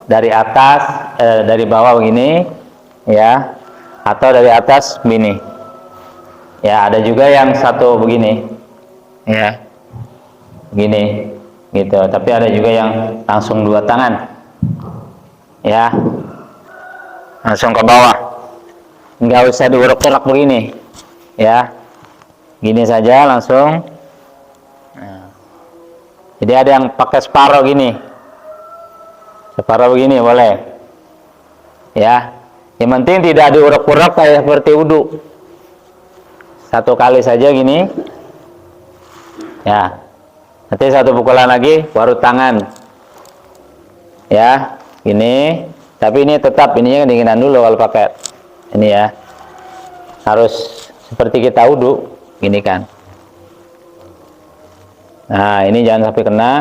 dari atas, dari bawah begini, ya, atau dari atas begini. Ya, ada juga yang satu begini, ya, begini, gitu. Tapi ada juga yang langsung dua tangan, ya, langsung ke bawah, nggak usah diurak-urak begini, ya, gini saja langsung. Nah, jadi ada yang pakai separuh gini, separuh begini boleh, ya. Yang penting tidak diurak-urak kayak seperti wudhu. Satu kali saja gini, ya. Nanti satu pukulan lagi, baru tangan, ya, gini. Tapi ini tetap ininya kedinginan dulu kalau pakai ini, ya. Harus seperti kita wudhu, gini kan. Nah, ini jangan sampai kena.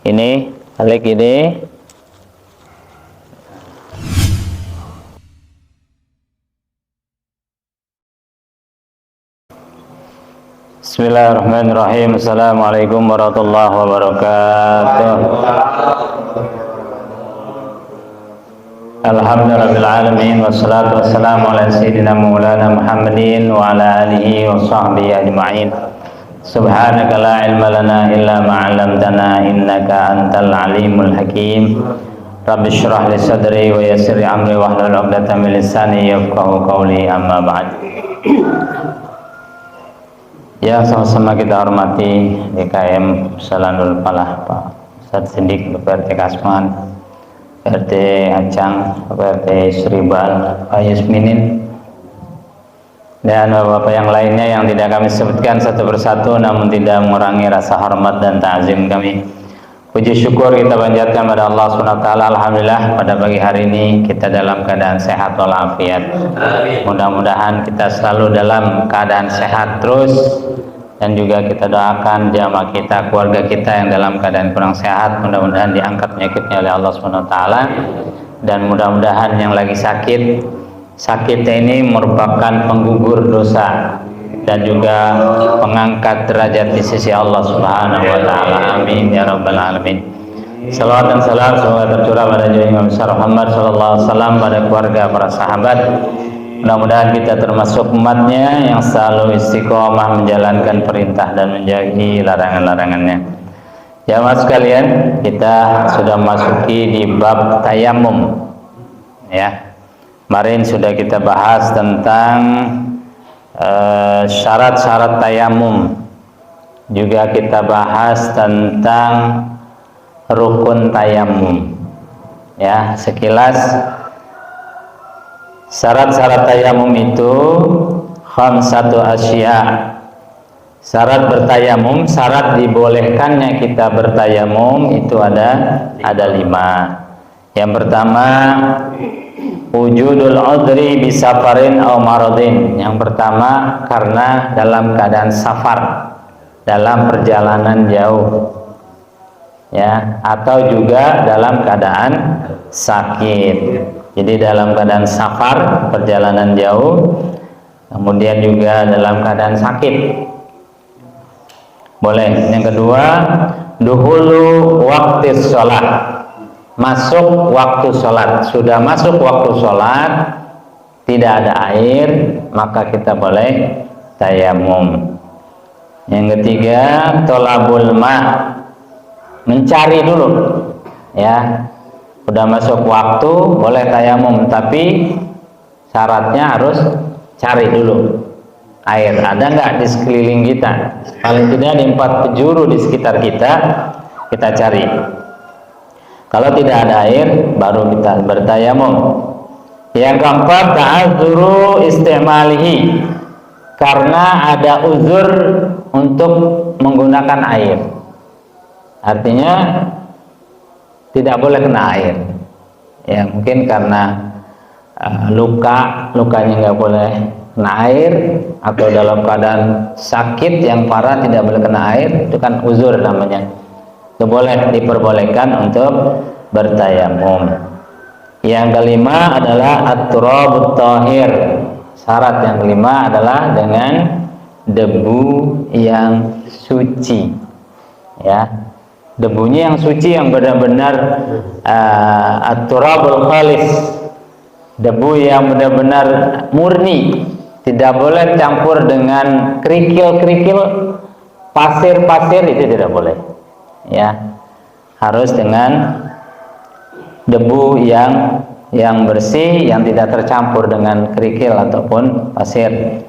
Ini balik gini. Bismillahirrahmanirrahim. Assalamualaikum warahmatullahi wabarakatuh. Alhamdulillahirrahmanirrahim. Wassalatu wassalamu ala sayyidina maulana Muhammadin wa ala alihi wa sahbihi ajma'in. Subhanaka la ilma lana illa ma'alamtana innaka antal alimul hakim. Rabbi syrah li sadri wa yassir li amri wa hlul 'uqdatam min lisani yafqahu qawli, amma ba'd. Ya, sama-sama kita hormati DKM Salanul Falah Pak Ustadz Sindik, PRT Kasman, PRT Acang, PRT Sribal, Pak Yasminin, dan bapak yang lainnya yang tidak kami sebutkan satu persatu, namun tidak mengurangi rasa hormat dan ta'zim kami. Puji syukur kita panjatkan pada Allah SWT. Alhamdulillah pada pagi hari ini kita dalam keadaan sehat walafiat. Mudah-mudahan kita selalu dalam keadaan sehat terus, dan juga kita doakan jamaah kita, keluarga kita yang dalam keadaan kurang sehat, mudah-mudahan diangkat penyakitnya oleh Allah SWT. Dan mudah-mudahan yang lagi sakitnya ini merupakan penggugur dosa dan juga pengangkat derajat di sisi Allah Subhanahu wa taala. Amin ya rabbal alamin. Salawat dan salam semoga tercurah pada junjungan besar Muhammad sallallahu alaihi wasallam, pada keluarga, para sahabat. Mudah-mudahan kita termasuk umatnya yang selalu istiqomah menjalankan perintah dan menjauhi larangan-larangannya. Jamaah sekalian, kita sudah masuki di bab tayamum, ya. Kemarin sudah kita bahas tentang syarat-syarat tayamum, juga kita bahas tentang rukun tayamum, ya. Sekilas syarat-syarat tayamum itu khamsatu asya. Syarat bertayamum, syarat dibolehkannya kita bertayamum itu ada 5. Yang pertama, wujudul udri bisafarin aw maradin. Yang pertama, karena dalam keadaan safar, dalam perjalanan jauh, ya, atau juga dalam keadaan sakit. Jadi dalam keadaan safar, perjalanan jauh, kemudian juga dalam keadaan sakit, boleh. Yang kedua, duhulu waktu sholat, masuk waktu sholat. Sudah masuk waktu sholat, tidak ada air, maka kita boleh tayamum. Yang ketiga, tolabul ma, mencari dulu, ya. Udah masuk waktu boleh tayamum, tapi syaratnya harus cari dulu air. Ada nggak di sekeliling kita? Paling tidak di 4 penjuru di sekitar kita, kita cari. Kalau tidak ada air, baru kita bertayamum. Yang keempat, ta'adzuru istimalihi, karena ada uzur untuk menggunakan air. Artinya tidak boleh kena air, ya. Mungkin karena lukanya nggak boleh kena air, atau dalam keadaan sakit yang parah tidak boleh kena air, itu kan uzur namanya. Itu boleh, diperbolehkan untuk bertayamum. Yang kelima adalah at-turabut thahir. Syarat yang kelima adalah dengan debu yang suci, ya. debunya yang suci, yang benar-benar at-turabul khalis, debu yang benar-benar murni, tidak boleh campur dengan kerikil-kerikil, pasir-pasir, itu tidak boleh, ya. Harus dengan debu yang bersih, yang tidak tercampur dengan kerikil ataupun pasir.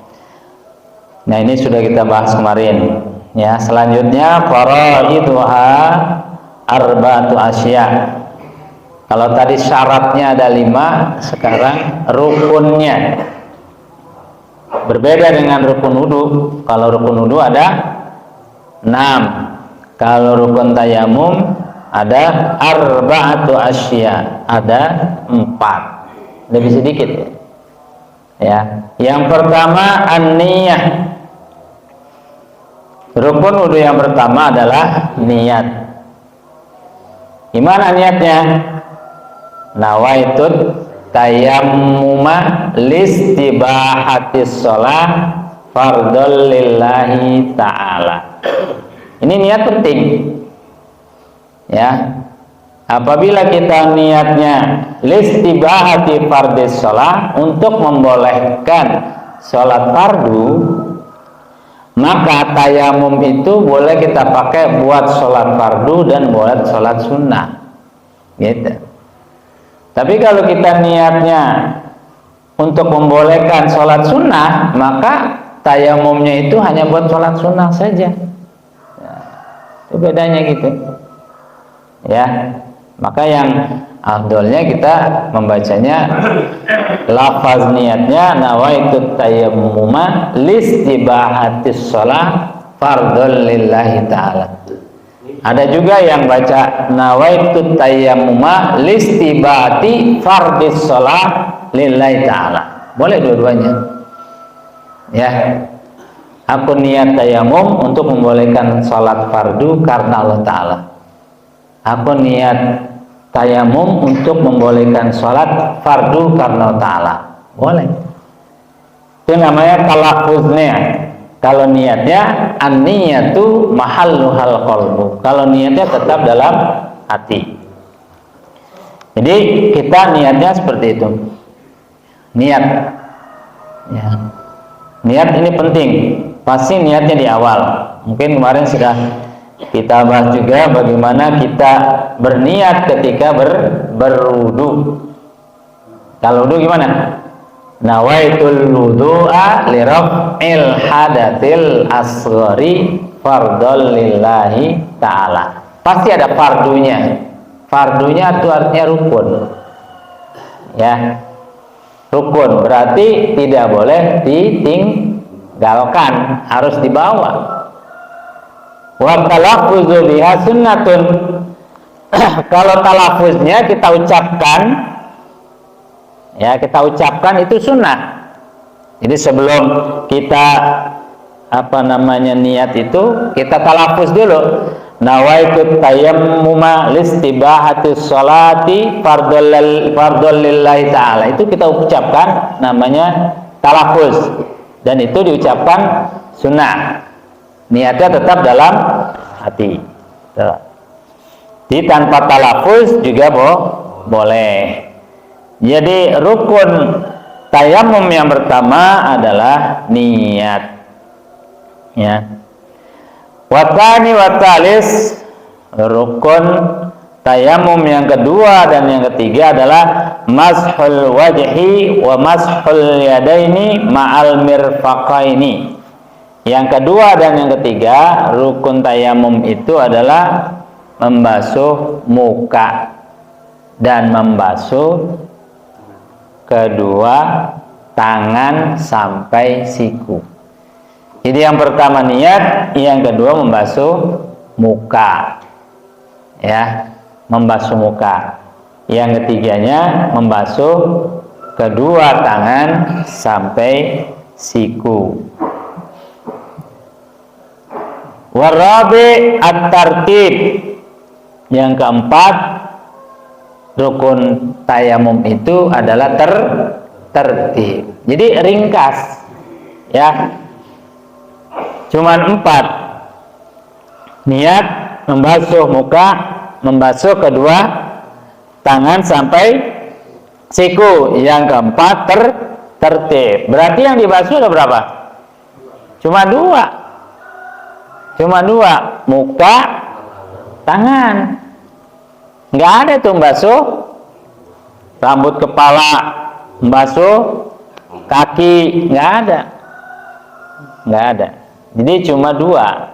Nah, ini sudah kita bahas kemarin, ya. Selanjutnya faraiduha arba'atu asya. Kalau tadi syaratnya ada 5, sekarang rukunnya berbeda dengan rukun wudu. Kalau rukun wudu ada 6, kalau rukun tayamum ada arba'atu asya, ada 4, lebih sedikit, ya. Yang pertama an-niyah. Rukun wudu yang pertama adalah niat. Gimana niatnya? Nawaitut tayammuma listibahatis sholah fardhol lillahi ta'ala. Ini niat penting, ya. Apabila kita niatnya listibahati fardhis sholah, untuk membolehkan sholat fardu, maka tayamum itu boleh kita pakai buat sholat fardu dan buat sholat sunnah, gitu. Tapi kalau kita niatnya untuk membolehkan sholat sunnah, maka tayamumnya itu hanya buat sholat sunnah saja. Ya, itu bedanya gitu, ya. Maka yang afdolnya kita membacanya lafaz niatnya nawaitut tayammuma listibahatis sholah fardhol lillahi ta'ala. Ada juga yang baca nawaitut tayammuma listibahati fardhis sholah lillahi ta'ala. Boleh dua-duanya, ya. Aku niat tayamum untuk membolehkan sholat fardu karena Allah Ta'ala. Aku niat tayamum untuk membolehkan sholat fardu karena Allah Ta'ala. Boleh. Itu namanya talaffuznya. Kalau niatnya an-niyatu mahalluhal qalbu. Kalau niatnya tetap dalam hati. Jadi kita niatnya seperti itu. Niat, ya. Niat ini penting. Pasti niatnya di awal. Mungkin kemarin sudah kita bahas juga bagaimana kita berniat ketika berwudu. Kalau wudu gimana? Nawaitul wudu'a li raf'il hadatsil asghari fardhol lillahi ta'ala. Pasti ada fardunya. Fardunya itu artinya rukun, ya. Rukun berarti tidak boleh ditinggalkan, harus dibawa. Wa talaffuzu biha sunnatun. Kalau talafuznya kita ucapkan, ya, kita ucapkan itu sunnah. Jadi sebelum kita niat itu, kita talafuz dulu. Nawaitut tayammuma listibahatis sholati fardhol lillahi ta'ala. Itu kita ucapkan, namanya talafuz, dan itu diucapkan sunnah. Niatnya tetap dalam hati. Jadi tanpa talafuz juga boleh. Jadi rukun tayamum yang pertama adalah niat, ya. Watani watalis, rukun tayamum yang kedua dan yang ketiga adalah mashul wajhi wa mashul yadaini ma'al mirfaqaini. Yang kedua dan yang ketiga rukun tayamum itu adalah membasuh muka dan membasuh kedua tangan sampai siku. Jadi yang pertama niat, yang kedua membasuh muka, ya, membasuh muka. Yang ketiganya membasuh kedua tangan sampai siku. Warabi at-tartib. Yang keempat, rukun tayamum itu adalah tertib. Jadi ringkas, ya. Cuman 4. Niat, membasuh muka, membasuh kedua tangan sampai siku. Yang keempat tertib. Berarti yang dibasuh ada berapa? Cuma dua, muka, tangan. Nggak ada tuh membasuh rambut kepala, membasuh kaki, nggak ada. Jadi cuma dua,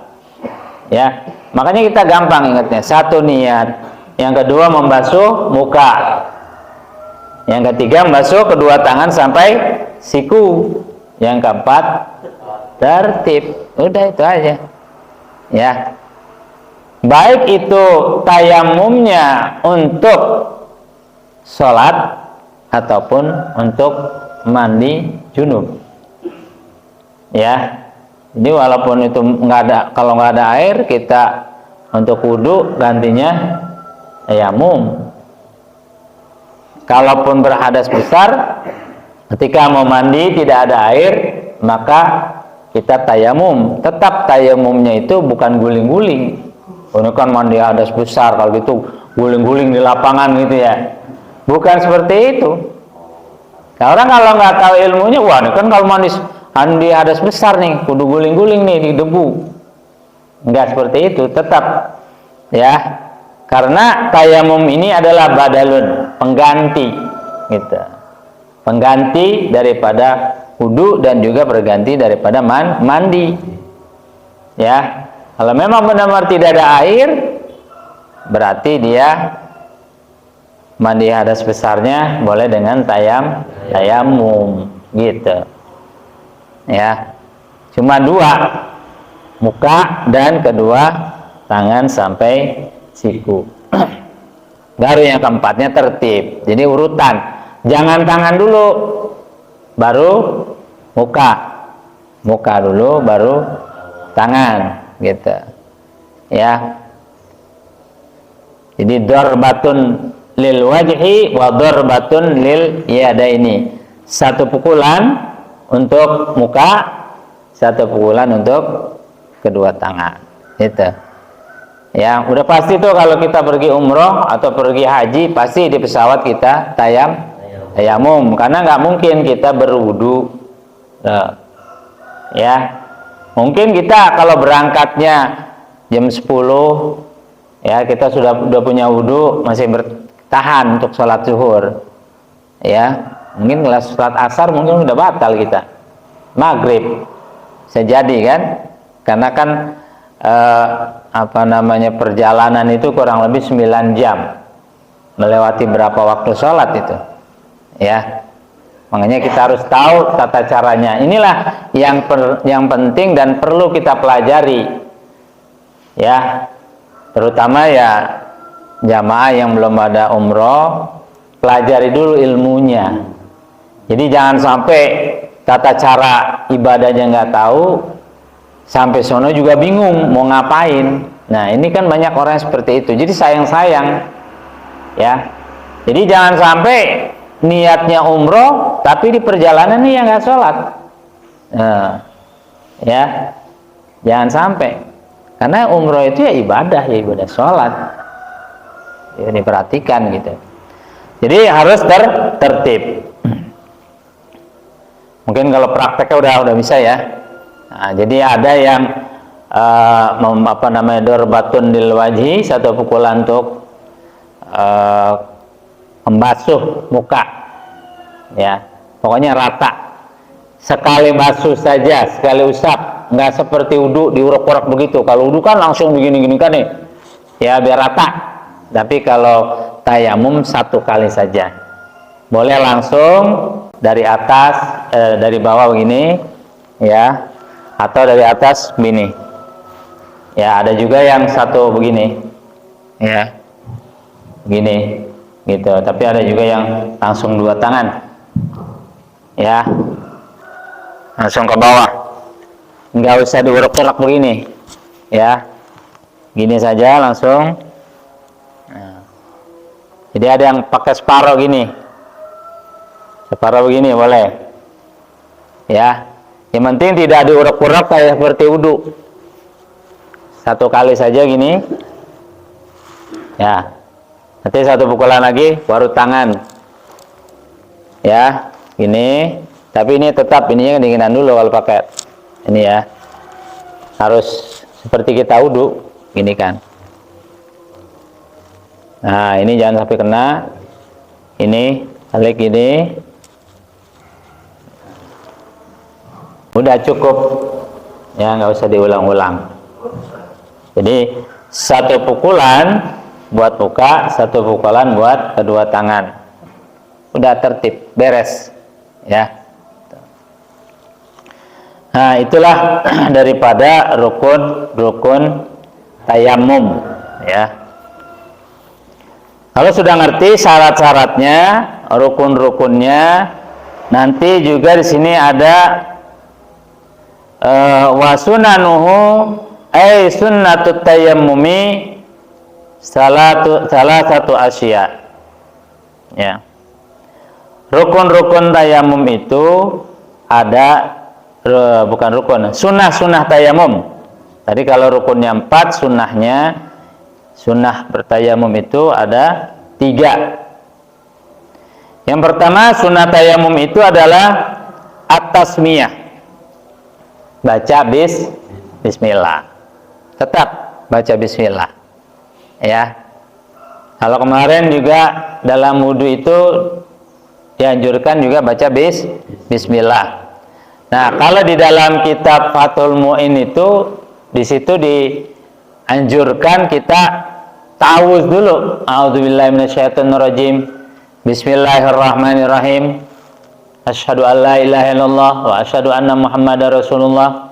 ya. Makanya kita gampang ingatnya. Satu niat, yang kedua membasuh muka, yang ketiga membasuh kedua tangan sampai siku, yang keempat tertib. Udah itu aja, ya. Baik itu tayamumnya untuk sholat ataupun untuk mandi junub, ya. Jadi walaupun itu nggak ada, kalau nggak ada air, kita untuk wudhu gantinya tayamum. Kalaupun berhadas besar, ketika mau mandi tidak ada air, maka kita tayamum. Tetap tayamumnya itu bukan guling-guling. Ini kan mandi hadas besar, kalau gitu guling-guling di lapangan gitu ya. Bukan seperti itu. Nah, orang kalau nggak tahu ilmunya, wah ini kan kalau mandi hadas besar nih, kudu guling-guling nih di debu. Enggak seperti itu, tetap ya. Karena tayamum ini adalah badalun, pengganti gitu. Pengganti daripada wudu dan juga berganti daripada mandi. Ya. Kalau memang benar-benar tidak ada air, berarti dia mandi hadas besarnya boleh dengan tayamum gitu. Ya. Cuma dua, muka dan kedua tangan sampai siku. Baru yang keempatnya tertib. Jadi urutan. Jangan tangan dulu, baru muka. Muka dulu, baru tangan. Gitu, ya. Jadi darbatun lil wajhi wa darbatun lil yadaini. Satu pukulan untuk muka, satu pukulan untuk kedua tangan. Gitu. Ya, udah pasti tuh kalau kita pergi umroh atau pergi haji, pasti di pesawat kita tayamum, karena nggak mungkin kita berwudu. Ya. Mungkin kita kalau berangkatnya jam 10, ya kita sudah punya wudhu, masih bertahan untuk sholat zuhur, ya. Mungkin kalau sholat asar mungkin sudah batal kita, maghrib, sejadi kan, karena kan perjalanan itu kurang lebih 9 jam, melewati berapa waktu sholat itu, ya. Makanya kita harus tahu tata caranya. Inilah yang penting dan perlu kita pelajari, ya. Terutama ya jamaah yang belum ada umroh, pelajari dulu ilmunya. Jadi jangan sampai tata cara ibadahnya nggak tahu, sampai sono juga bingung mau ngapain. Nah ini kan banyak orang seperti itu. Jadi sayang-sayang, ya. Jadi jangan sampai niatnya umroh tapi di perjalanan nih yang nggak sholat, ya. Jangan sampai, karena umroh itu ya ibadah sholat, ya diperhatikan gitu. Jadi harus tertib. Mungkin kalau prakteknya udah bisa ya. Nah, jadi ada yang dorbatun lil wajhi, satu pukulan untuk membasuh muka, ya. Pokoknya rata. Sekali basuh saja, sekali usap, nggak seperti wudu diurak-urak begitu. Kalau wudu kan langsung begini-gini kan nih, ya biar rata. Tapi kalau tayamum satu kali saja, boleh langsung dari atas, dari bawah begini, ya, atau dari atas begini. Ya ada juga yang satu begini, ya, begini. Gitu, tapi ada juga yang langsung dua tangan, ya, langsung ke bawah, nggak usah diurak-urak begini, ya, gini saja langsung. Nah. Jadi ada yang pakai separuh gini, separuh begini boleh, ya. Yang penting tidak diurak-urak kayak seperti wudu, satu kali saja gini, Ya. Nanti satu pukulan lagi baru tangan. Ya, ini. Tapi ini tetap ininya kedinginan dulu kalau pakai ini ya. Harus seperti kita wudhu, gini kan. Nah, ini jangan sampai kena. Ini balik ini. Udah cukup. Ya, nggak usah diulang-ulang. Jadi satu pukulan buat muka, satu pukulan buat kedua tangan. Udah tertib, beres. Ya. Nah, itulah daripada rukun tayamum, ya. Kalau sudah ngerti syarat-syaratnya, rukun-rukunnya, nanti juga di sini ada wa sunanuhu ay sunnatut tayammumi salah satu asya. Ya. Rukun-rukun tayamum itu ada bukan rukun, sunnah tayamum. Tadi kalau rukunnya 4, sunnah bertayamum itu ada 3. Yang pertama sunnah tayamum itu adalah at-tasmiyah, baca bismillah, tetap baca bismillah, ya. Kalau kemarin juga dalam wudhu itu dianjurkan juga baca bismillah. Nah, kalau di dalam kitab Fathul Mu'in itu di situ dianjurkan kita ta'awudz dulu. A'udzubillahi minasyaitonirrajim. Bismillahirrahmanirrahim. Asyhadu an la ilaha illallah wa asyhadu anna Muhammadar Rasulullah.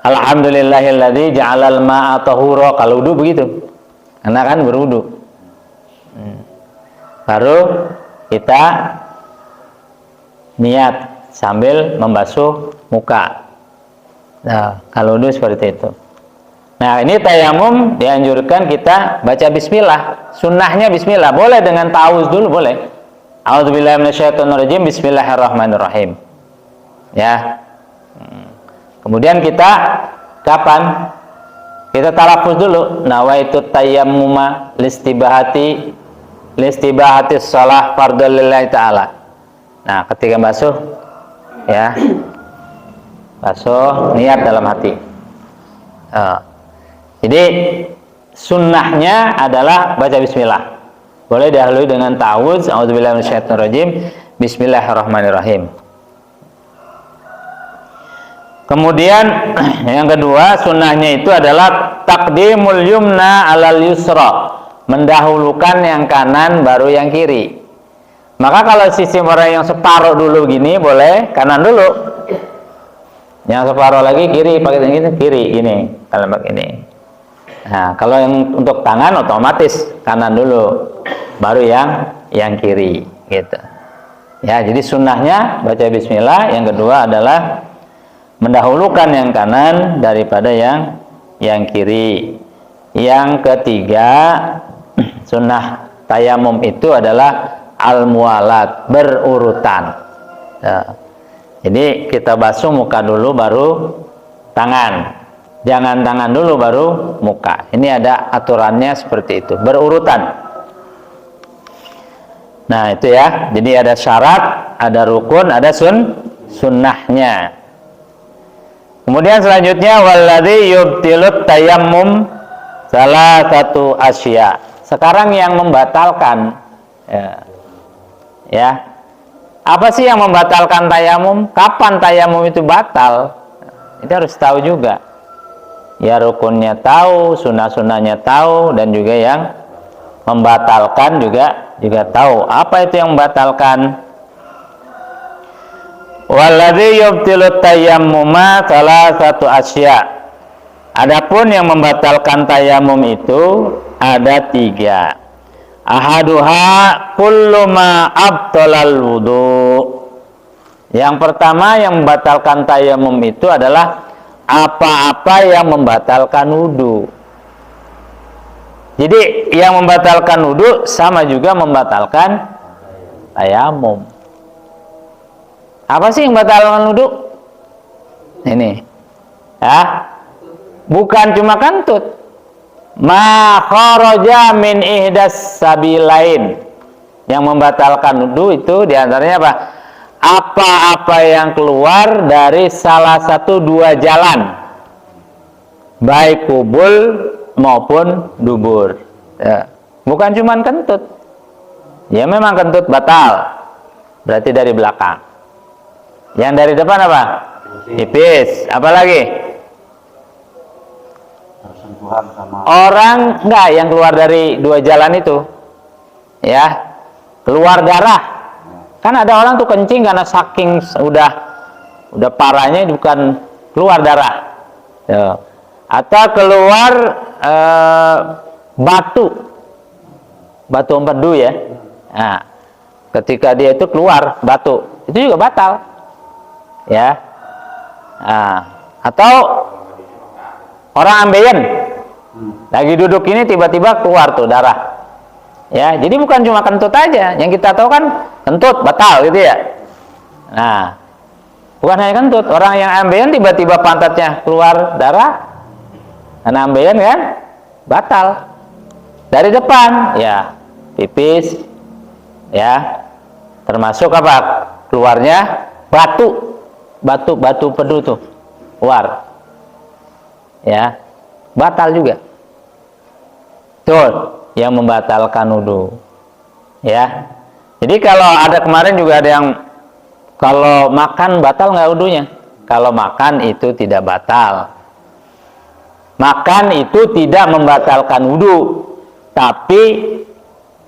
Alhamdulillahilladzi ja'alal ma'a tahura. Kalau wudu begitu. Karena kan berwudu. Baru kita niat sambil membasuh muka. Nah, kalau wudu seperti itu. Nah, ini tayamum dianjurkan kita baca bismillah. Sunnahnya bismillah. Boleh dengan ta'awudz dulu, boleh. A'udzubillahi minasyaitonirrajim. Bismillahirrahmanirrahim. Ya. Kemudian kita kapan? Kita talaffuz dulu. Nawaitu tayammuma listibahati shalah fardhu lillahi ta'ala. Nah, ketika basuh, ya, basuh niat dalam hati. Jadi sunnahnya adalah baca bismillah. Boleh dahului dengan ta'awudz, a'udzubillahi minasyaitonirrajim, bismillahirrahmanirrahim. Kemudian yang kedua sunnahnya itu adalah taqdimul yumna alal yusra, mendahulukan yang kanan baru yang kiri. Maka kalau sistem orang yang separuh dulu gini boleh kanan dulu, yang separuh lagi kiri, pakai yang gini kiri ini, kalau begini. Nah, kalau yang untuk tangan otomatis kanan dulu baru yang kiri gitu. Ya, jadi sunnahnya baca bismillah. Yang kedua adalah mendahulukan yang kanan daripada yang kiri. Yang ketiga, sunnah tayamum itu adalah al-muwalat, berurutan. Ya. Jadi kita basuh muka dulu baru tangan. Jangan tangan dulu baru muka. Ini ada aturannya seperti itu, berurutan. Nah, itu ya. Jadi ada syarat, ada rukun, ada sunnahnya. Kemudian selanjutnya walladzi yubtilut tayammum salah satu asya. Sekarang yang membatalkan, ya. Apa sih yang membatalkan tayamum? Kapan tayamum itu batal? Itu harus tahu juga. Ya, rukunnya tahu, sunnah-sunnahnya tahu, dan juga yang membatalkan juga tahu. Apa itu yang membatalkan? Walladzi yubtilut tayammuma salah satu asya. Adapun yang membatalkan tayamum itu ada 3. Ahaduha kullu ma abtalal wudu. Yang pertama yang membatalkan tayamum itu adalah apa-apa yang membatalkan wudu. Jadi yang membatalkan wudu sama juga membatalkan tayamum. Apa sih yang membatalkan wudu? Ini. Ya. Bukan cuma kantut. ma kharaja min ihdas sabilain. Yang membatalkan wudu itu diantaranya apa? Apa-apa yang keluar dari salah satu dua jalan, baik kubul maupun dubur. Ya. Bukan cuman kentut. Ya memang kentut batal, berarti dari belakang. Yang dari depan apa? Pipis. Apalagi? Orang enggak yang keluar dari dua jalan itu, ya keluar darah. Kan ada orang tuh kencing karena saking udah parahnya, bukan keluar darah. Ya. Atau keluar batu empedu ya. Nah, ketika dia itu keluar batu, itu juga batal. Ya. Nah, atau orang ambeien lagi duduk ini tiba-tiba keluar tuh darah. Ya, jadi bukan cuma kentut aja. Yang kita tahu kan kentut batal gitu ya. Nah, bukan hanya kentut, orang yang ambeien tiba-tiba pantatnya keluar darah, karena ambeien kan batal. Dari depan ya pipis, ya termasuk apa? Keluarnya batu pedu tuh keluar, ya batal juga. Tuh yang membatalkan wudu, ya. Jadi kalau ada kemarin juga ada yang kalau makan batal nggak wudunya? Kalau makan itu tidak batal. Makan itu tidak membatalkan wudu, tapi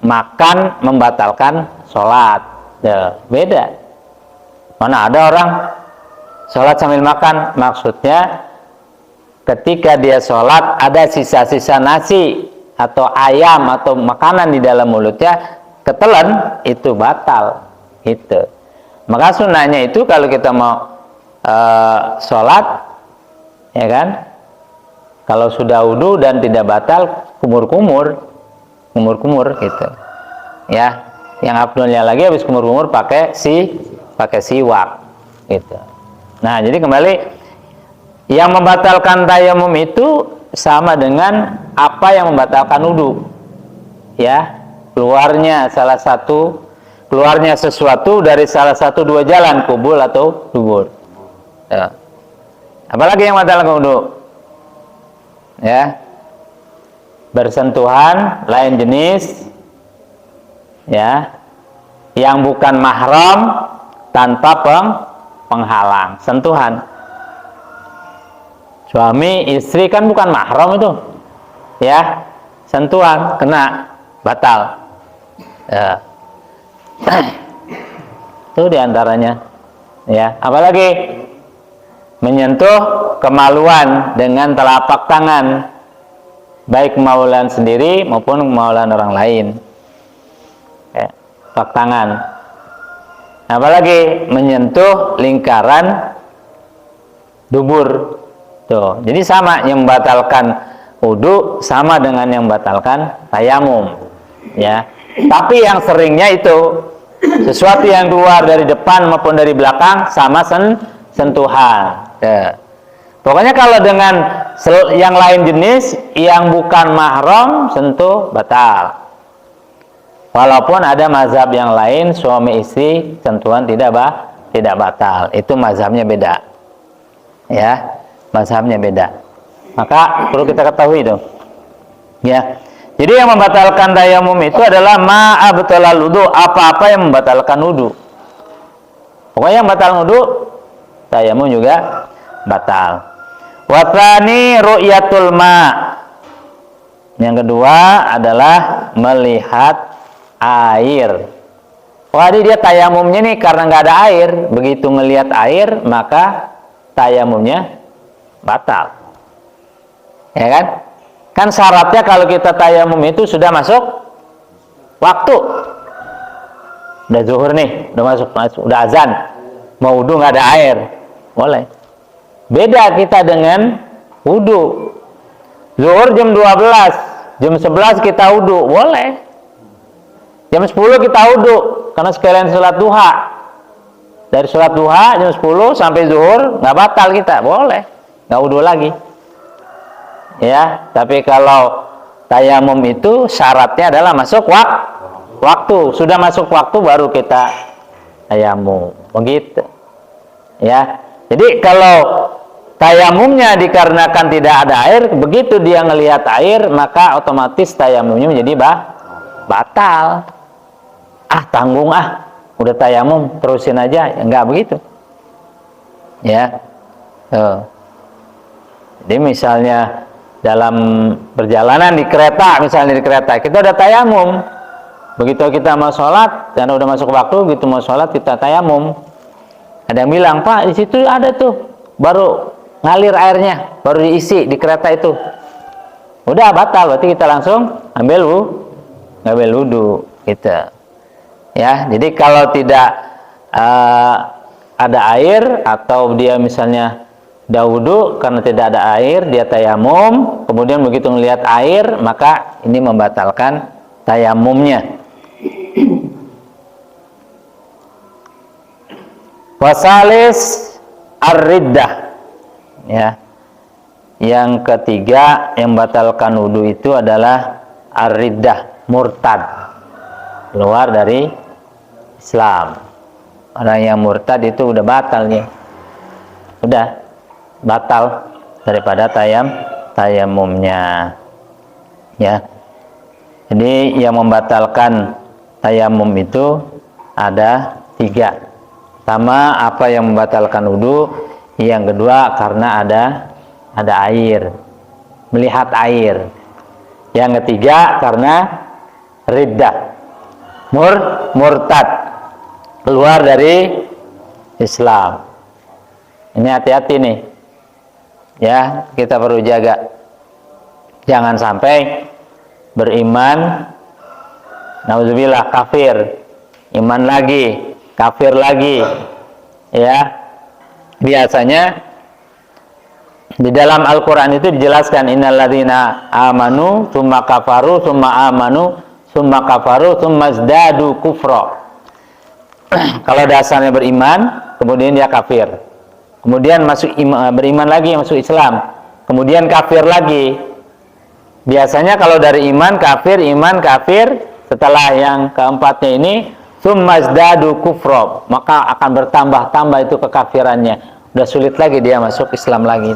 makan membatalkan sholat. Ya, beda. Mana ada orang sholat sambil makan, maksudnya ketika dia sholat ada sisa-sisa nasi atau ayam atau makanan di dalam mulutnya ketelan, itu batal. Itu. Maka sunnahnya itu kalau kita mau sholat, ya kan, kalau sudah wudu dan tidak batal, kumur-kumur gitu, ya. Yang abdulnya lagi habis kumur-kumur pakai siwak, gitu. Nah, jadi kembali yang membatalkan tayamum itu sama dengan apa yang membatalkan wudu, ya. Keluarnya sesuatu dari salah satu dua jalan, kubul atau dubur. Ya. Apalagi yang membatalkan wudu? Ya, bersentuhan lain jenis, ya, yang bukan mahram tanpa penghalang. Sentuhan suami istri kan bukan mahram itu, ya, sentuhan kena batal. Ya. Itu diantaranya, ya. Apalagi menyentuh kemaluan dengan telapak tangan, baik kemaluan sendiri maupun kemaluan orang lain, ya, telapak tangan. Apalagi menyentuh lingkaran dubur. Tuh, jadi sama, yang membatalkan wudu sama dengan yang membatalkan tayamum, ya. Tapi yang seringnya itu sesuatu yang keluar dari depan maupun dari belakang sama sentuhan. Ya. Pokoknya kalau dengan yang lain jenis yang bukan mahram sentuh batal. Walaupun ada mazhab yang lain suami istri sentuhan tidak batal. Itu mazhabnya beda. Ya, mazhabnya beda. Maka perlu kita ketahui itu. Ya. Jadi yang membatalkan tayamum itu adalah ma'abtalal wudu, apa-apa yang membatalkan wudu. Pokoknya yang batal wudu, tayamum juga batal. Watsani ru'yatul ma. Yang kedua adalah melihat air. Wah, dia tayamumnya nih karena nggak ada air, begitu ngelihat air maka tayamumnya batal. Ya kan? Kan syaratnya kalau kita tayamum itu sudah masuk waktu. Udah zuhur nih, udah masuk, udah azan. Mau wudu nggak ada air, boleh. Beda kita dengan wudu. Zuhur jam 12, jam 11 kita wudu, boleh. Jam 10 kita wudu, karena sekalian sholat duha. Dari sholat duha jam 10 sampai zuhur nggak batal kita, boleh. Nggak wudu lagi. Ya, tapi kalau tayamum itu syaratnya adalah masuk waktu. Sudah masuk waktu baru kita tayamum. Begitu. Ya. Jadi kalau tayamumnya dikarenakan tidak ada air, begitu dia ngelihat air, maka otomatis tayamumnya menjadi batal. Tanggung udah tayamum, terusin aja. Enggak begitu. Ya. Jadi misalnya dalam perjalanan di kereta, kita ada tayamum. Begitu kita mau sholat, dan udah masuk waktu, gitu mau sholat kita tayamum. Ada yang bilang, Pak, di situ ada tuh, baru ngalir airnya, baru diisi di kereta itu. Udah batal, berarti kita langsung ambil wudu, gitu. Ya, jadi kalau tidak ada air, atau dia misalnya dah wudu karena tidak ada air, dia tayamum, kemudian begitu melihat air, maka ini membatalkan tayamumnya. Wasalis ar-riddah, ya. Yang ketiga yang membatalkan wudu itu adalah ar-riddah, murtad, keluar dari Islam. Orang yang murtad itu udah batal nih, udah batal daripada tayamumnya, ya. Jadi yang membatalkan tayamum itu ada 3. Pertama, apa yang membatalkan wudu. Yang kedua, karena ada air, melihat air. Yang ketiga, karena riddah, murtad, keluar dari Islam. Ini hati-hati nih, ya, kita perlu jaga. Jangan sampai beriman, nauzubillah, kafir, iman lagi, kafir lagi, ya. Biasanya di dalam Al-Quran itu dijelaskan, innalladzina amanu tsumma kafaru tsumma amanu tsumma kafaru tsumma zdadu kufra. Kalau dasarnya beriman, kemudian dia kafir, kemudian beriman lagi, masuk Islam, kemudian kafir lagi. Biasanya kalau dari iman kafir, setelah yang keempatnya ini tsummazdadu kufra, maka akan bertambah-tambah itu kekafirannya. Udah sulit lagi dia masuk Islam lagi.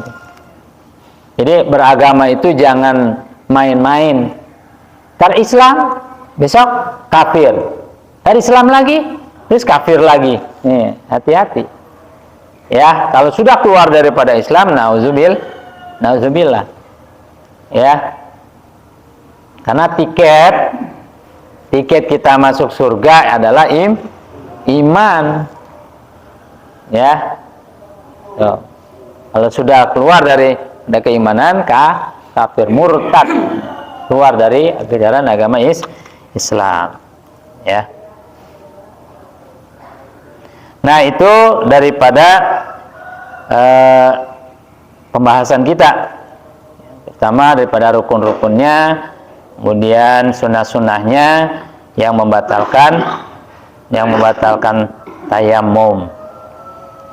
Jadi beragama itu jangan main-main. Kan Islam, besok kafir. Kan Islam lagi, terus kafir lagi. Nih, hati-hati. Ya, kalau sudah keluar daripada Islam, nauzubillah. Ya. Karena tiket kita masuk surga adalah iman, ya. Kalau sudah keluar dari keimanan, kafir, murtad, keluar dari ajaran agama Islam, ya. Nah, itu daripada pembahasan kita. Pertama daripada rukun-rukunnya, kemudian sunnah-sunnahnya yang membatalkan tayamum,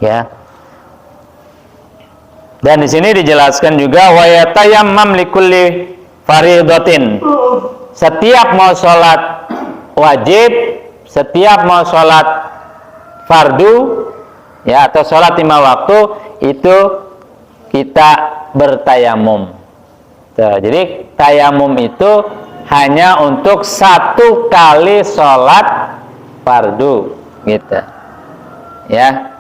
ya. Dan di sini dijelaskan juga wa yatayammam likulli fariidatin. Setiap mau sholat wajib, setiap mau sholat fardu, ya, atau sholat 5 waktu, itu kita bertayamum. Jadi tayamum itu hanya untuk 1 kali sholat fardu, gitu, ya.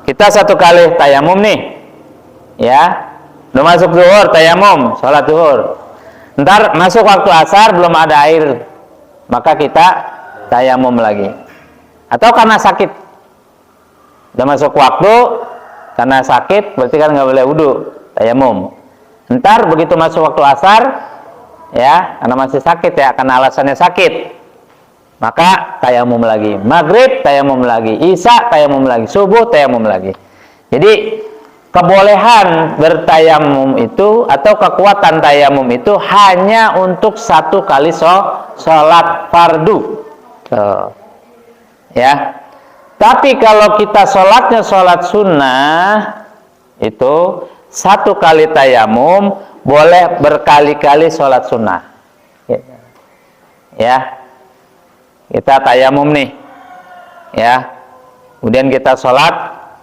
Kita 1 kali tayamum nih, ya, udah masuk zuhur, tayamum, sholat zuhur. Ntar masuk waktu asar, belum ada air, maka kita tayamum lagi. Atau karena sakit, udah masuk waktu, karena sakit, berarti kan nggak boleh wudu, tayamum. Ntar begitu masuk waktu asar, ya, karena masih sakit, ya, karena alasannya sakit, maka tayamum lagi. Maghrib tayamum lagi, isya tayamum lagi, subuh tayamum lagi. Jadi kebolehan bertayamum itu atau kekuatan tayamum itu hanya untuk 1 kali sholat fardu, ya. Tapi kalau kita sholatnya sholat sunnah, itu 1 kali tayamum boleh berkali-kali sholat sunnah. Ya, kita tayamum nih, ya. Kemudian kita sholat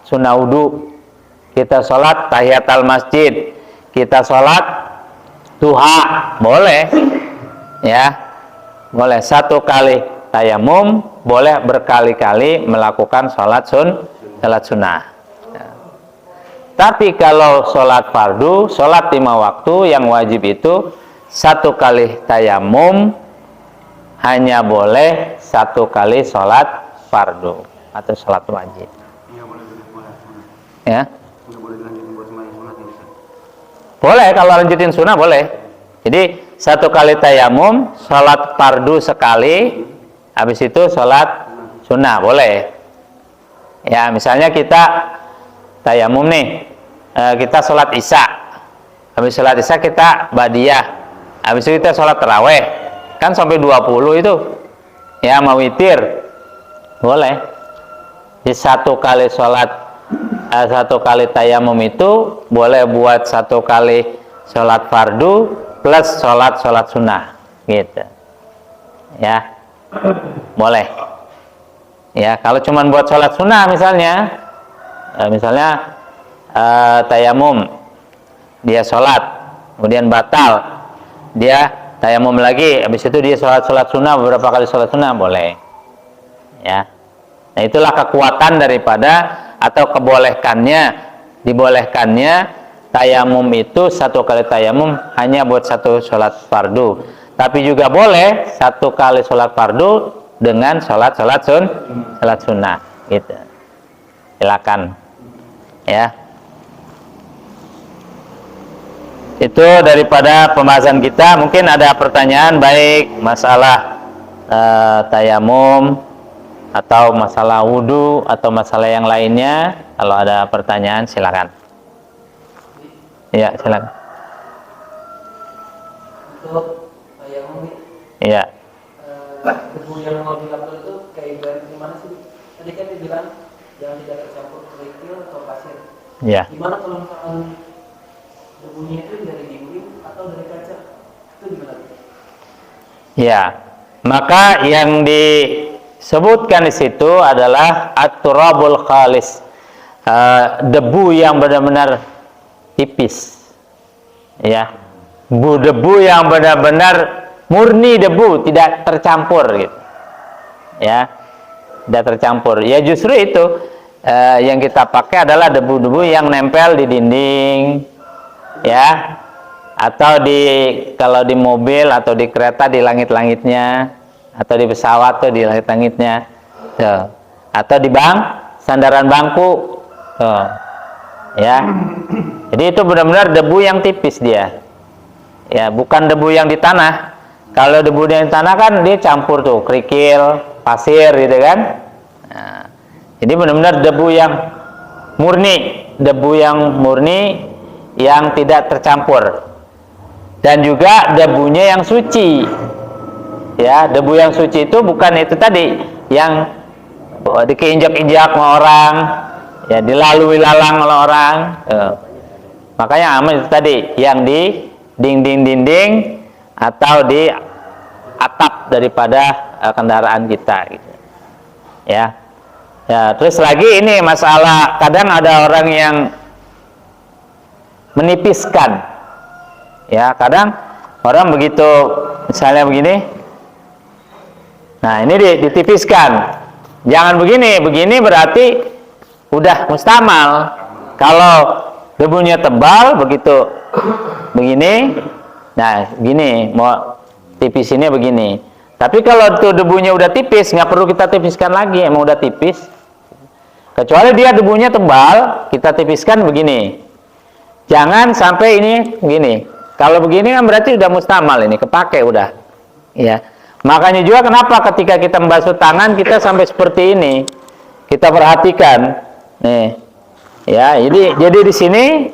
sunnah wudu, kita sholat tahiyatul masjid, kita sholat duha, boleh, ya, boleh. Satu kali tayamum, boleh berkali-kali melakukan sholat sunnah. Ya. Tapi kalau sholat fardu, sholat 5 waktu yang wajib itu satu kali tayamum hanya boleh satu kali sholat fardu atau sholat wajib. Ya. Boleh kalau lanjutin sunnah boleh. Jadi satu kali tayamum, sholat fardu sekali, habis itu sholat sunnah boleh. Ya, misalnya kita tayamum nih, kita sholat isya, habis sholat isya kita badiyah, habis itu kita sholat taraweh, kan sampai 20 itu, ya, mau witir, boleh. Di satu kali sholat, satu kali tayamum itu boleh buat satu kali sholat fardu plus sholat sunnah, gitu, ya, boleh. Ya, kalau cuma buat sholat sunnah misalnya, tayamum, dia sholat, kemudian batal, dia tayamum lagi, habis itu dia sholat sunnah, beberapa kali sholat sunnah, boleh. Ya, nah itulah kekuatan daripada atau dibolehkannya tayamum itu satu kali tayamum hanya buat satu sholat fardu. Tapi juga boleh satu kali sholat fardu dengan sholat sunnah, gitu. Silakan, ya. Itu daripada pembahasan kita. Mungkin ada pertanyaan baik masalah tayamum atau masalah wudhu atau masalah yang lainnya. Kalau ada pertanyaan silakan. Ya, silakan. Untuk tayamum, Iya. debu yang mau dilakukan itu kayak gimana sih? Tadi kan dibilang yang tidak tercampur kerikil atau pasir. Iya. Gimana kalau misalkan debunya itu dari dinding atau dari kaca? Itu gimana? Ya, maka yang disebutkan di situ adalah at-turabul khalis, debu yang benar-benar tipis, ya, debu yang benar-benar murni debu, tidak tercampur, gitu, ya, tidak tercampur. Ya justru itu yang kita pakai adalah debu-debu yang nempel di dinding, ya, atau kalau di mobil atau di kereta di langit-langitnya, atau di pesawat tuh di langit-langitnya, tuh. Atau di sandaran bangku, tuh. Ya, jadi itu benar-benar debu yang tipis dia, ya, bukan debu yang di tanah. Kalau debu yang di tanah kan dia campur tuh kerikil, pasir, gitu kan. Nah, jadi benar-benar debu yang murni, yang tidak tercampur. Dan juga debunya yang suci, ya, debu yang suci itu bukan itu tadi yang dikeinjak-injak sama orang, ya, dilalui lalang oleh orang. Makanya aman itu tadi yang di dinding-dinding atau di atap daripada kendaraan kita, gitu. Ya. Ya, terus lagi ini masalah kadang ada orang yang menipiskan. Ya, kadang orang begitu misalnya begini. Nah, ini ditipiskan. Jangan begini berarti udah mustamal. Kalau debunya tebal begitu begini, nah gini mau tipisinnya begini. Tapi kalau tuh debunya udah tipis, nggak perlu kita tipiskan lagi, emang udah tipis. Kecuali dia debunya tebal, kita tipiskan begini. Jangan sampai ini begini. Kalau begini kan berarti udah mustamal, ini kepake udah. Ya. Makanya juga kenapa ketika kita membasuh tangan kita sampai seperti ini. Kita perhatikan. Nih. Ya, jadi di sini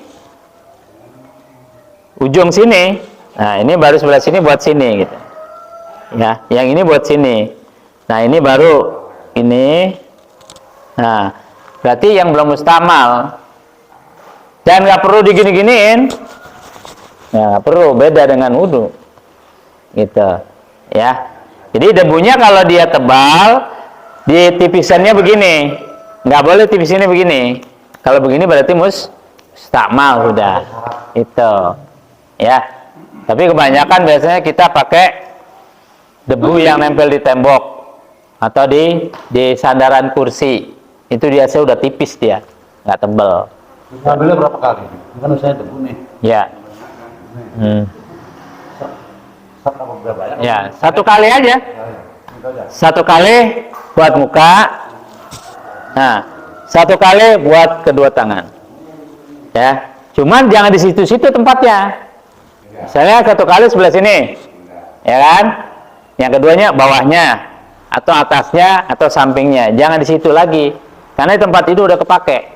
ujung sini. Nah, ini baru sebelah sini buat sini, gitu. Ya, yang ini buat sini. Nah, ini baru ini. Nah, berarti yang belum mustamal. Dan nggak perlu digini-giniin. Nah, perlu, beda dengan wudhu. Gitu. Ya. Jadi debunya kalau dia tebal, di tipisannya begini, nggak boleh tipisannya begini. Kalau begini berarti mustakmal sudah, itu, ya. Tapi kebanyakan biasanya kita pakai debu yang nempel di tembok atau di sandaran kursi. Itu biasanya udah tipis dia, nggak tebal. Ambilnya berapa kali? Kan saya debu nih. Ya. Sama berapa ya? Ya, satu kali aja. Itu aja. Satu kali buat muka. Nah, satu kali buat kedua tangan. Ya, cuman jangan di situ-situ tempatnya. Misalnya satu kali sebelah sini, ya kan? Yang keduanya bawahnya, atau atasnya, atau sampingnya. Jangan di situ lagi, karena tempat itu udah kepake.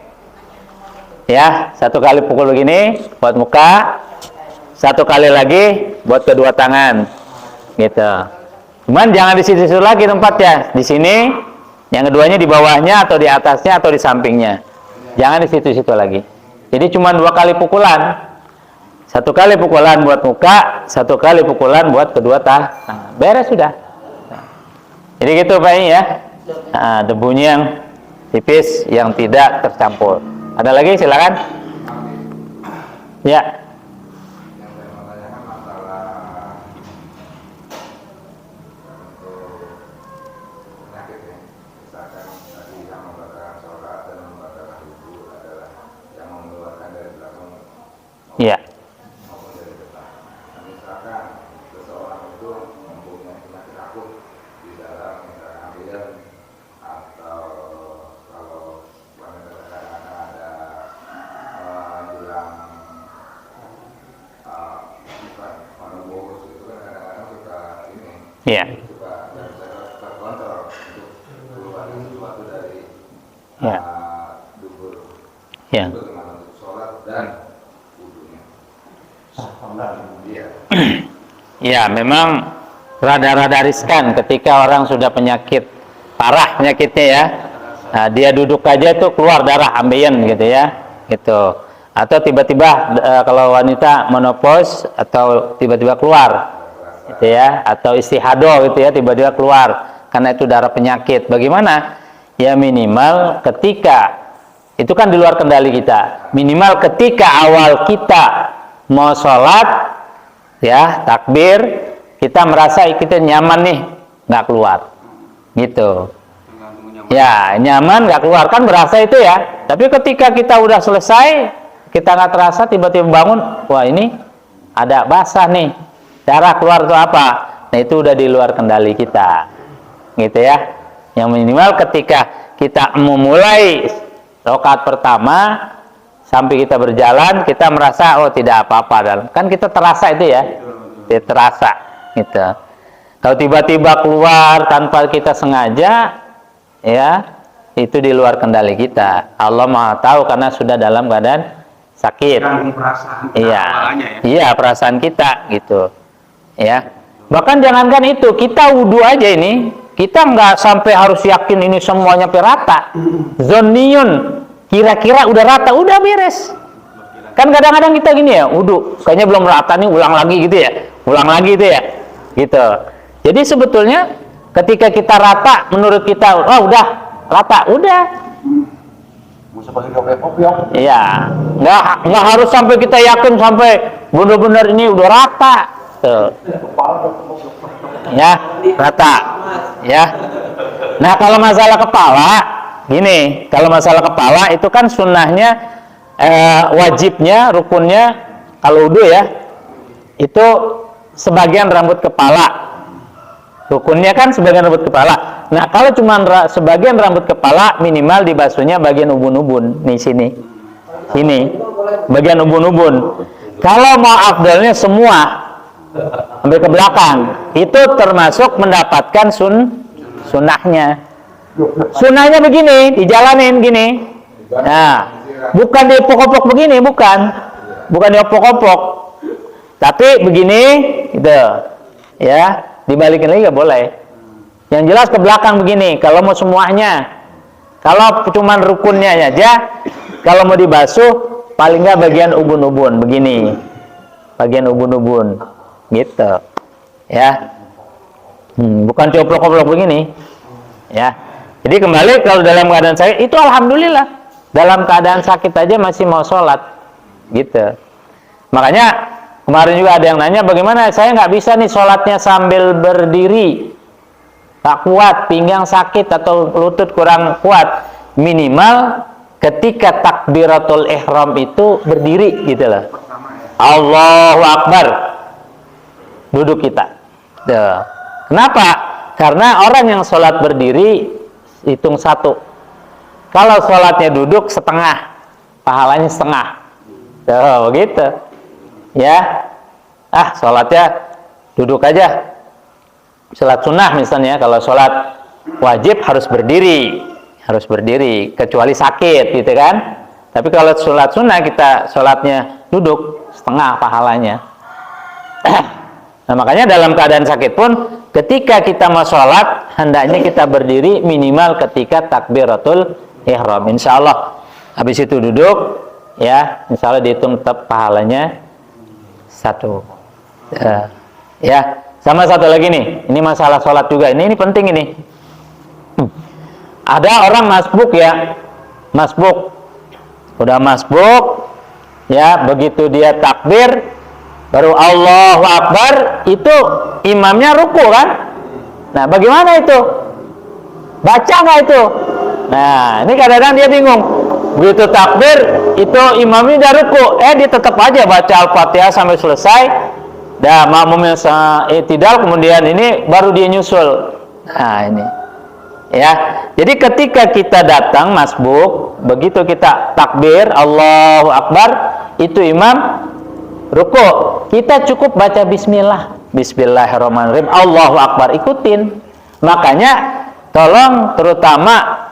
Ya, satu kali pukul begini buat muka, satu kali lagi buat kedua tangan, gitu. Cuman jangan di situ-situ lagi tempatnya, di sini, yang keduanya di bawahnya atau di atasnya atau di sampingnya. Jangan di situ-situ lagi. Jadi cuma 2 kali pukulan, satu kali pukulan buat muka, satu kali pukulan buat kedua tangan. Beres sudah. Jadi gitu Pak ya. Nah, debunya yang tipis, yang tidak tercampur. Ada lagi silakan. Ya. Ya. Iya. Ya. Ya. Ya, memang rada-rada riskan ketika orang sudah penyakit parah penyakitnya ya. Nah, dia duduk aja itu keluar darah ambeien gitu ya. Gitu. Atau tiba-tiba kalau wanita menopause atau tiba-tiba keluar gitu ya, atau istihadah gitu ya, tiba-tiba keluar karena itu darah penyakit. Bagaimana? Ya minimal ketika itu kan di luar kendali kita. Minimal ketika awal kita mau sholat ya, takbir, kita merasa kita nyaman nih, nggak keluar gitu ya, nyaman nggak keluar kan berasa itu ya. Tapi ketika kita udah selesai, kita nggak terasa, tiba-tiba bangun, wah ini ada basah nih, darah keluar itu apa? Nah itu udah di luar kendali kita gitu ya. Yang minimal ketika kita memulai rakaat pertama sampai kita berjalan, kita merasa oh tidak apa-apa, dan kan kita terasa itu ya, dia terasa gitu. Kalau tiba-tiba keluar tanpa kita sengaja ya, itu di luar kendali kita. Allah Maha tahu karena sudah dalam keadaan sakit. Iya, iya perasaan kita gitu ya. Bahkan jangankan itu, kita wudhu aja ini, kita nggak sampai harus yakin ini semuanya rata. Zonniyun, kira-kira udah rata, udah beres. Kan kadang-kadang kita gini ya, wudhu kayaknya belum rata nih, ulang lagi gitu ya, ulang lagi gitu ya, gitu. Jadi sebetulnya ketika kita rata, menurut kita, oh udah rata, udah. Iya, nggak harus sampai kita yakin sampai benar-benar ini udah rata. Tuh. Ya, rata. Ya. Nah kalau masalah kepala, gini, kalau masalah kepala itu kan sunnahnya, wajibnya, rukunnya kalau wudu ya, itu sebagian rambut kepala. Rukunnya kan sebagian rambut kepala. Nah kalau cuma sebagian rambut kepala, minimal dibasuhnya bagian ubun-ubun nih, sini bagian ubun-ubun. Kalau mau afdalnya semua sampai ke belakang, itu termasuk mendapatkan sunnahnya. Sunnahnya begini, dijalanin gini. Nah, bukan diopok-opok begini, bukan diopok-opok, tapi begini, gitu, ya, dibalikin lagi nggak boleh. Yang jelas ke belakang begini. Kalau mau semuanya, kalau cuman rukunnya aja, kalau mau dibasuh, paling nggak bagian ubun-ubun begini, bagian ubun-ubun, gitu, ya. Bukan coplok-coplok begini. Ya. Jadi kembali kalau dalam keadaan sakit itu alhamdulillah. Dalam keadaan sakit aja masih mau sholat. Gitu. Makanya kemarin juga ada yang nanya bagaimana saya nggak bisa nih sholatnya sambil berdiri. Tak kuat, pinggang sakit atau lutut kurang kuat. Minimal ketika takbiratul ihram itu berdiri gitu loh. Allahu Akbar. Duduk kita. Tuh. Kenapa? Karena orang yang sholat berdiri hitung 1. Kalau sholatnya duduk setengah, pahalanya setengah. Tuh, begitu. Ya. Sholatnya duduk aja. Sholat sunnah misalnya, kalau sholat wajib harus berdiri. Harus berdiri, kecuali sakit gitu kan. Tapi kalau sholat sunnah kita sholatnya duduk, setengah pahalanya. Nah makanya dalam keadaan sakit pun ketika kita mau sholat hendaknya kita berdiri minimal ketika takbiratul ihram. Insya Allah habis itu duduk, ya insya Allah dihitung tetap pahalanya 1. Ya, sama satu lagi nih, ini masalah sholat juga, ini penting ini. Ada orang masbuk ya, masbuk, udah masbuk, ya begitu dia takbir, baru Allahu Akbar, itu imamnya ruku kan? Nah bagaimana itu? Baca nggak itu? Nah ini kadang-kadang dia bingung. Begitu takbir, itu imamnya udah ruku, dia tetap aja baca Al-Fatihah sampai selesai. Dah makmumnya i'tidal, kemudian ini baru dia nyusul. Nah ini. Ya, jadi ketika kita datang masbuk, begitu kita takbir Allahu Akbar, itu imam ruku, kita cukup baca bismillah, bismillahirrahmanirrahim, Allahu Akbar, ikutin. Makanya tolong terutama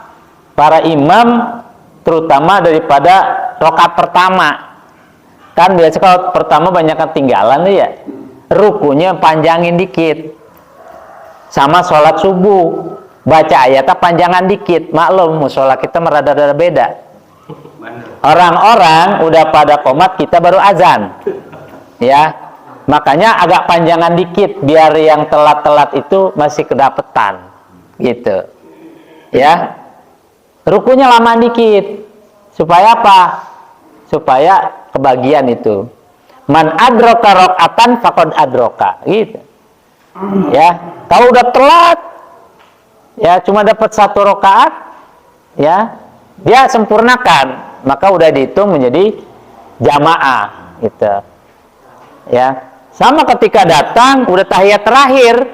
para imam, terutama daripada rakaat pertama, kan biasa kalau pertama banyak ketinggalan ya, rukunya panjangin dikit. Sama sholat subuh, baca ayatnya panjangan dikit. Maklum musola kita merada-rada beda. Orang-orang udah pada qomat, kita baru azan. Ya, makanya agak panjangan dikit biar yang telat-telat itu masih kedapetan. Gitu. Ya. Rukunya lama dikit. Supaya apa? Supaya kebagian itu. Man adroka rokatan faqad adroka. Gitu. Ya, kalau udah telat, ya cuma dapat 1 rakaat, ya dia sempurnakan, maka udah dihitung menjadi jamaah gitu. Ya sama ketika datang udah tahiyat terakhir,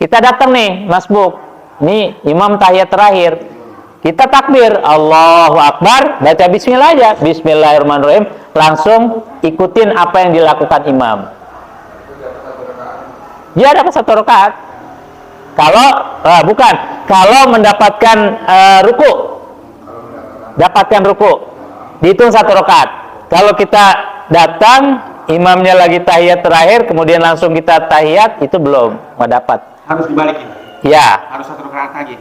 kita datang nih masbuk, nih imam tahiyat terakhir, kita takbir Allahu Akbar, baca bismillah aja, bismillahirrahmanirrahim, langsung ikutin apa yang dilakukan imam. Dia dapat 1 rakaat. Kalau mendapatkan ruku, dapatkan ruku, dihitung 1 rakaat. Kalau kita datang, imamnya lagi tahiyat terakhir, kemudian langsung kita tahiyat, itu belum dapat. Harus dibalikin. Ya. Harus 1 rakaat lagi.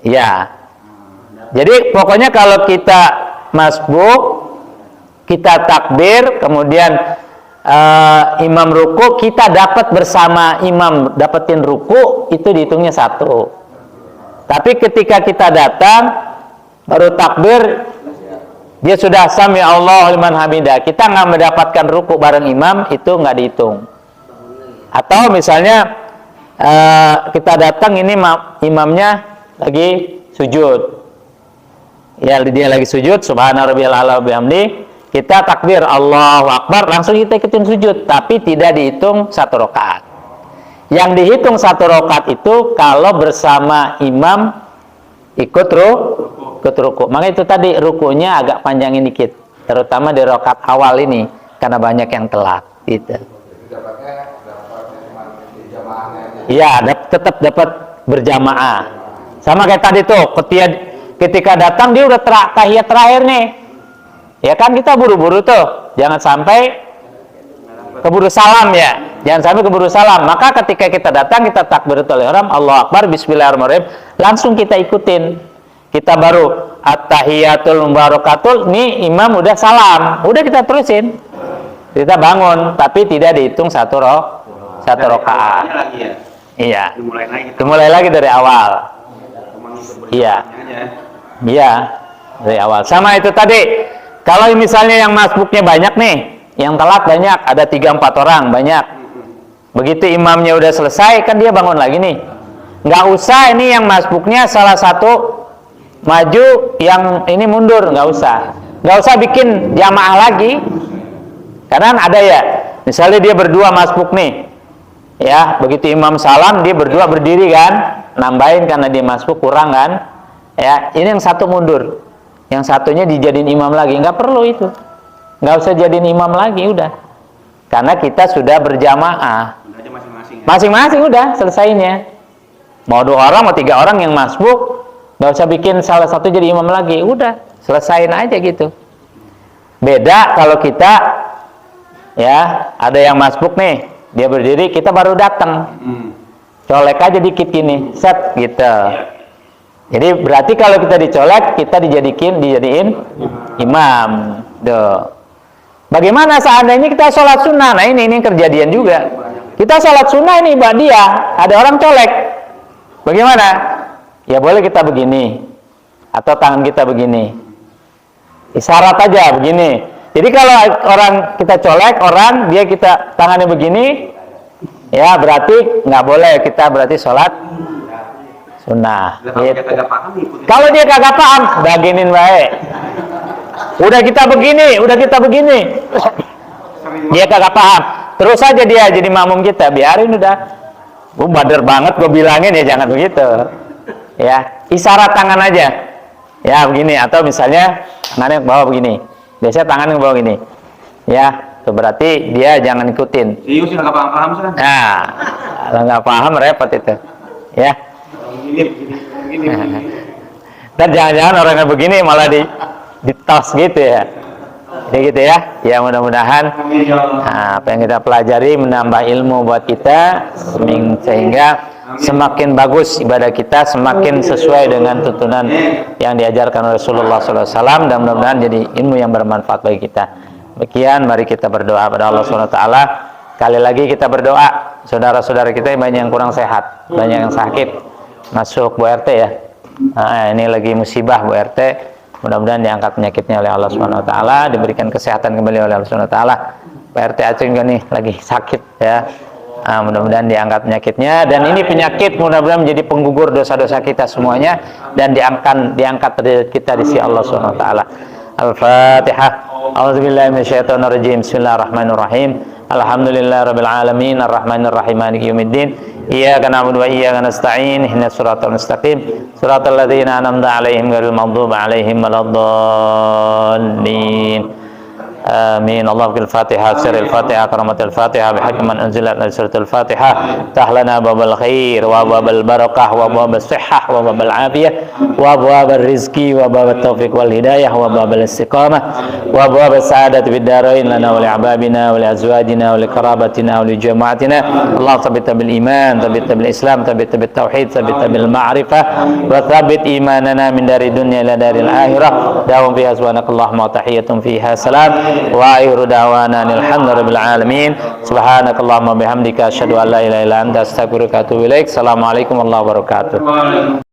Ya. Jadi pokoknya kalau kita masbuk, kita takbir, kemudian imam ruku, kita dapat bersama imam dapetin ruku, itu dihitungnya 1. Tapi ketika kita datang baru takbir, dia sudah sami Allahu liman hamidah, kita nggak mendapatkan ruku bareng imam, itu nggak dihitung. Atau misalnya kita datang, ini imamnya lagi sujud, ya dia lagi sujud, subhana rabbiyal a'la wa bihamdi, kita takbir Allahu Akbar, langsung kita ikutin sujud, tapi tidak dihitung 1 rakaat. Yang dihitung 1 rakaat itu kalau bersama imam ikut ruku. Makanya itu tadi rukunya agak panjangin dikit, terutama di rakaat awal ini karena banyak yang telat gitu. Iya, tetap dapat berjamaah. Sama kayak tadi tuh, ketika datang dia udah tahiyat terakhir nih. Ya kan kita buru-buru tuh, jangan sampai keburu salam ya, jangan sampai keburu salam. Maka ketika kita datang, kita takbiratul ihram, Allahu Akbar, bismillahirrahmanirrahim, langsung kita ikutin. Kita baru at-tahiyatul mubarakatul, nih imam udah salam, udah kita terusin, kita bangun, tapi tidak dihitung 1 rakaat. Iya. Dimulai lagi. Dimulai lagi dari awal. Iya. Aja. Iya, dari awal. Sama itu tadi. Kalau misalnya yang masbuknya banyak nih, yang telat banyak, ada 3-4 orang banyak. Begitu imamnya udah selesai, kan dia bangun lagi nih. Nggak usah ini yang masbuknya salah satu maju, yang ini mundur, nggak usah. Nggak usah bikin jamaah lagi. Karena ada ya, misalnya dia berdua masbuk nih. Ya, begitu imam salam, dia berdua berdiri kan, nambahin karena dia masbuk kurang kan. Ya, ini yang satu mundur, yang satunya dijadiin imam lagi, nggak perlu itu, nggak usah jadiin imam lagi, udah, karena kita sudah berjamaah, masing-masing udah selesainya, mau 2 orang mau 3 orang yang masbuk, nggak usah bikin salah satu jadi imam lagi, udah selesain aja gitu. Beda kalau kita, ya, ada yang masbuk nih, dia berdiri, kita baru datang, colek aja dikit gini, set gitu. Jadi berarti kalau kita dicolek, kita dijadiin imam. Duh. Bagaimana seandainya kita sholat sunnah? Nah ini kejadian juga. Kita sholat sunnah ini ba'diyah, ada orang colek. Bagaimana? Ya boleh kita begini, atau tangan kita begini. Isyarat aja begini. Jadi kalau orang kita colek, orang dia kita tangannya begini, ya berarti nggak boleh, kita berarti sholat sunnah. Gitu. Kalau dia kagak paham, baginin baik. Udah kita begini, dia kagak paham, terus aja dia jadi makmum kita, biarin udah. Bader banget gue bilangin ya jangan begitu. Ya, isyarat tangan aja. Ya begini, atau misalnya tangannya ke bawah begini. Biasanya tangannya ke bawah gini. Ya, itu berarti dia jangan ikutin. Serius nggak paham sih. Nah, kalau nggak paham repot itu. Ya. Dan jangan-jangan orangnya begini malah ditos gitu ya. Jadi gitu ya. Ya mudah-mudahan apa yang kita pelajari menambah ilmu buat kita, sehingga semakin bagus ibadah kita, semakin sesuai dengan tuntunan yang diajarkan oleh Rasulullah SAW, dan mudah-mudahan jadi ilmu yang bermanfaat bagi kita. Demikian, mari kita berdoa pada Allah SWT. Kali lagi kita berdoa, saudara-saudara kita yang banyak yang kurang sehat, banyak yang sakit, masuk Bu RT ya. Nah, ini lagi musibah Bu RT. Mudah-mudahan diangkat penyakitnya oleh Allah SWT, diberikan kesehatan kembali oleh Allah SWT. Bu RT Aceh juga nih lagi sakit ya. Nah, mudah-mudahan diangkat penyakitnya, dan ini penyakit mudah-mudahan menjadi penggugur dosa-dosa kita semuanya, dan diangkat derajat kita di sisi Allah SWT. Al-Fatihah. A'udzubillahi minasyaitonirrajim. Bismillahirrahmanirrahim. Alhamdulillahirabbil alamin, arrahmanir rahim, maliki yaumiddin. Iyyaka na'budu wa iyyaka nasta'in. Ihdinas siratal mustaqim. Siratal ladzina an'amta 'alaihim ghairil maghdubi 'alaihim waladdallin. آمين. اللهم في الفاتحة سر الفاتحة كرامة الفاتحة بحق من أنزلت سورة الفاتحة افتح لنا باب الخير وباب البركة وباب الصحة وباب العافية وباب الرزق وباب التوفيق والهداية وباب الاستقامة وباب السعادة في الدارين لنا ولأحبابنا ولأزواجنا ولقرابتنا ولجماعتنا. اللهم ثبت بالإيمان، ثبت بالإسلام، ثبت بالتوحيد، ثبت بالمعرفة، وثبت إيماننا من دار الدنيا إلى دار الآخرة. دعوهم فيها سبحانك اللهم وتحية فيها سلام. Wa akhiru da'wana alhamdulillahi rabbil alamin. Subhanakallahumma bihamdika asyhadu an la ilaha illa anta astaghfiruka wa atubu ilaik. Assalamualaikum warahmatullahi wabarakatuh.